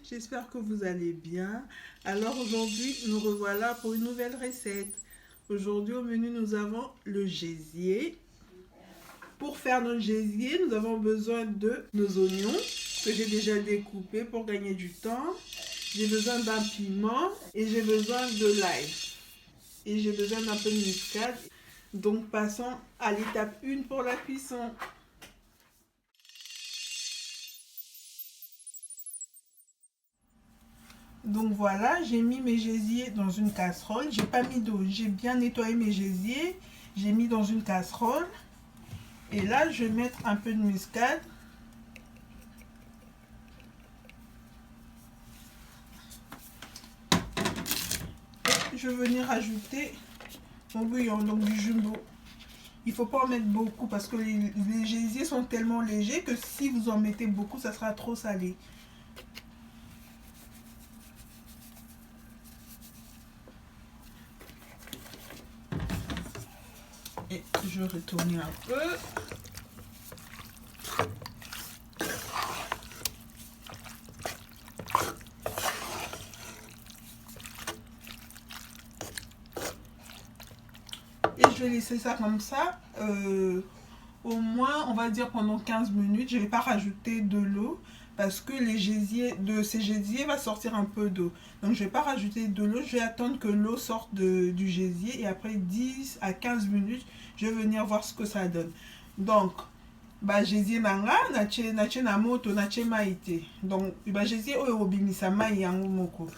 j'espère que vous allez bien. Alors aujourd'hui, nous revoilà pour une nouvelle recette. Aujourd'hui au menu, nous avons le gésier. Pour faire notre gésier, nous avons besoin de nos oignons que j'ai déjà découpés pour gagner du temps. J'ai besoin d'un piment et j'ai besoin de l'ail. Et j'ai besoin d'un peu de muscade. Donc passons à l'étape 1 pour la cuisson. Donc voilà, j'ai mis mes gésiers dans une casserole. J'ai pas mis d'eau, j'ai bien nettoyé mes gésiers. J'ai mis dans une casserole. Et là, je vais mettre un peu de muscade. Et je vais venir ajouter mon bouillon, donc du jumbo. Il ne faut pas en mettre beaucoup parce que les gésiers sont tellement légers que si vous en mettez beaucoup, ça sera trop salé. Et je vais retourner un peu. Et je vais laisser ça comme ça. Au moins, on va dire pendant 15 minutes. Je ne vais pas rajouter de l'eau parce que de ces gésiers va sortir un peu d'eau. Donc, je ne vais pas rajouter de l'eau. Je vais attendre que l'eau sorte du gésier et après 10 à 15 minutes, je vais venir voir ce que ça donne. Donc, gésier nanga natie na moto natie maïté. Donc, gésier oyo obimisa mai yango moko.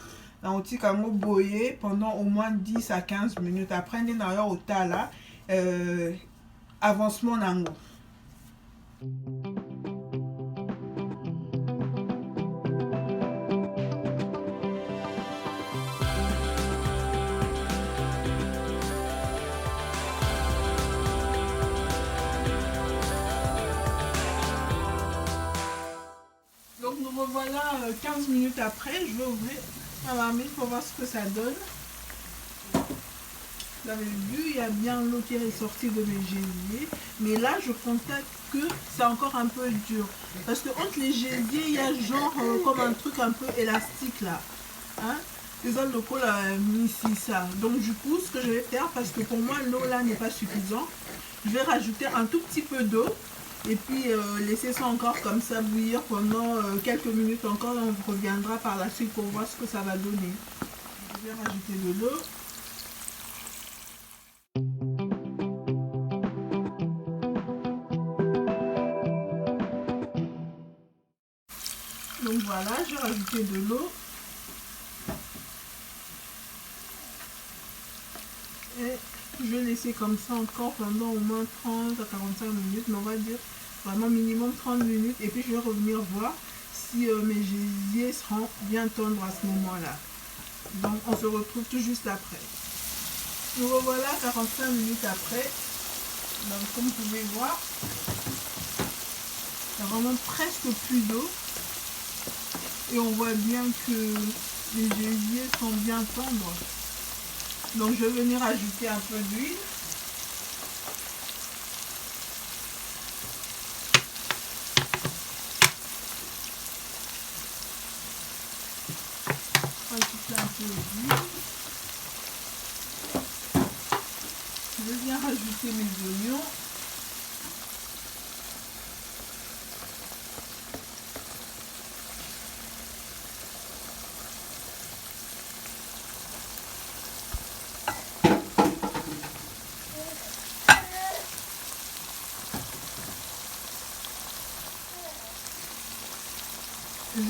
Na otika yango boye pendant au moins 10 à 15 minutes. Après, nde na yo otala avancement nango. Donc nous revoilà 15 minutes après. Je vais ouvrir ma marmite pour voir ce que ça donne. Vous avez vu, il y a bien l'eau qui est sortie de mes gésiers. Mais là, je constate que c'est encore un peu dur. Parce que entre les gésiers, il y a genre comme un truc un peu élastique là. Hein? Les autres locaux là, mis ça. Donc du coup, ce que je vais faire, parce que pour moi, l'eau là n'est pas suffisante, je vais rajouter un tout petit peu d'eau. Et puis laisser ça encore comme ça bouillir pendant quelques minutes encore. On reviendra par la suite pour voir ce que ça va donner. Je vais rajouter de l'eau. Donc voilà, j'ai rajouté de l'eau. Et je vais laisser comme ça encore pendant au moins 30 à 45 minutes. Mais on va dire vraiment minimum 30 minutes. Et puis je vais revenir voir si mes gésiers seront bien tendres à ce moment-là. Donc on se retrouve tout juste après. Nous revoilà 45 minutes après. Donc comme vous pouvez voir, il n'y a vraiment presque plus d'eau. Et on voit bien que les gésiers sont bien tendres. Donc je vais venir ajouter un peu d'huile. Ajouter un peu d'huile. Je vais bien rajouter mes oignons.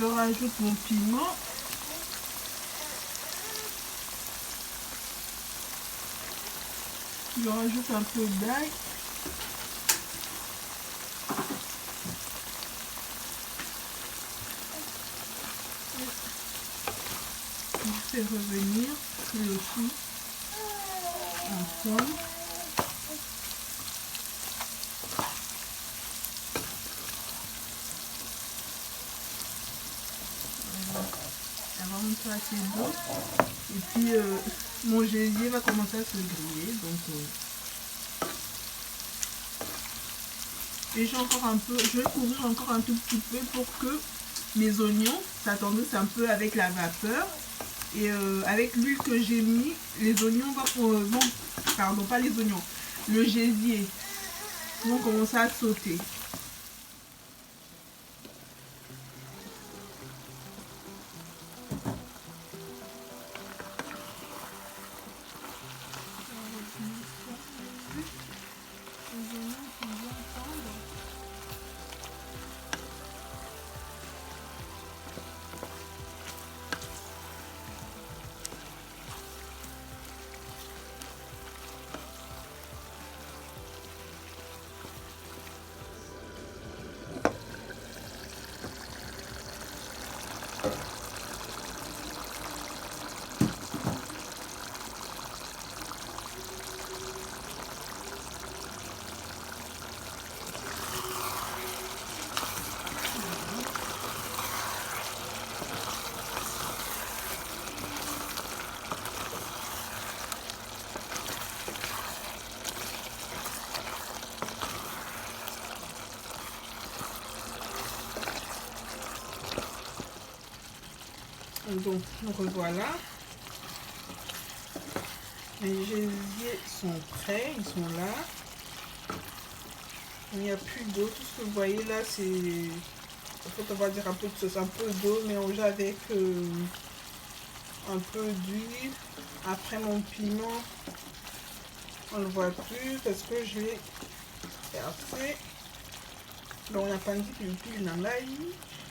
Je rajoute mon piment. Je rajoute un peu d'ail. Je fais revenir le tout ensemble. Avant de passer d'eau. Et puis mon gésier va commencer à se griller. Donc, et j'ai encore un peu, je vais couvrir encore un tout petit peu pour que mes oignons. Ça tendance un peu avec la vapeur. Et avec l'huile que j'ai mis, les oignons pardon, pas les oignons, le gésier vont commencer à sauter. Donc, nous revoilà. Les gésiers sont prêts, ils sont là. Il n'y a plus d'eau. Tout ce que vous voyez là, c'est, en fait, on va dire un peu de sauce, un peu d'eau mélangée avec un peu d'huile. Après, mon piment, on ne le voit plus parce que je l'ai versé. Donc, on n'a pas dit que le plus nangai.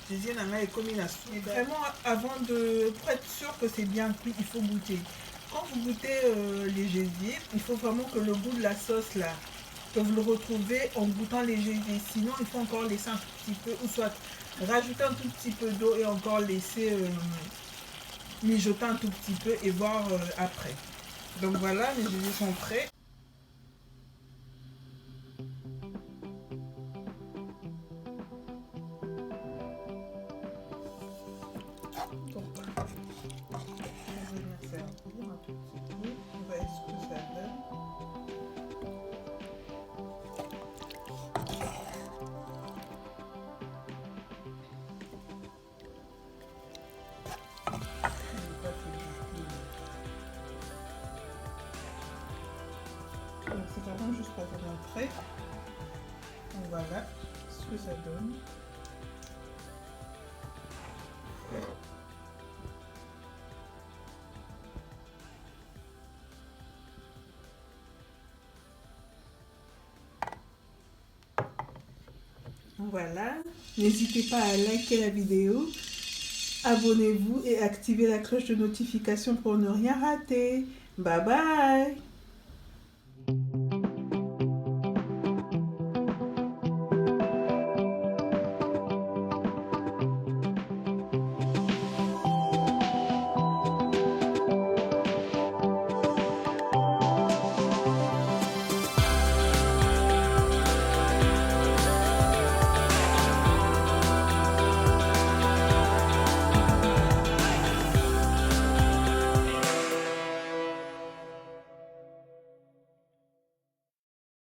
Gésier nangai est comme une soupe. Et vraiment, pour être sûr que c'est bien cuit, il faut goûter. Quand vous goûtez les gésiers, il faut vraiment que le goût de la sauce là, que vous le retrouvez en goûtant les gésiers. Sinon, il faut encore laisser un tout petit peu, ou soit rajouter un tout petit peu d'eau et encore laisser mijoter un tout petit peu et voir après. Donc voilà, mes gésiers sont prêts. Donc, on va venir servir un tout petit peu. On va voir ce que ça donne. Donc c'est vraiment juste pour vous montrer. Donc voilà ce que ça donne. Voilà, n'hésitez pas à liker la vidéo, abonnez-vous et activez la cloche de notification pour ne rien rater. Bye bye!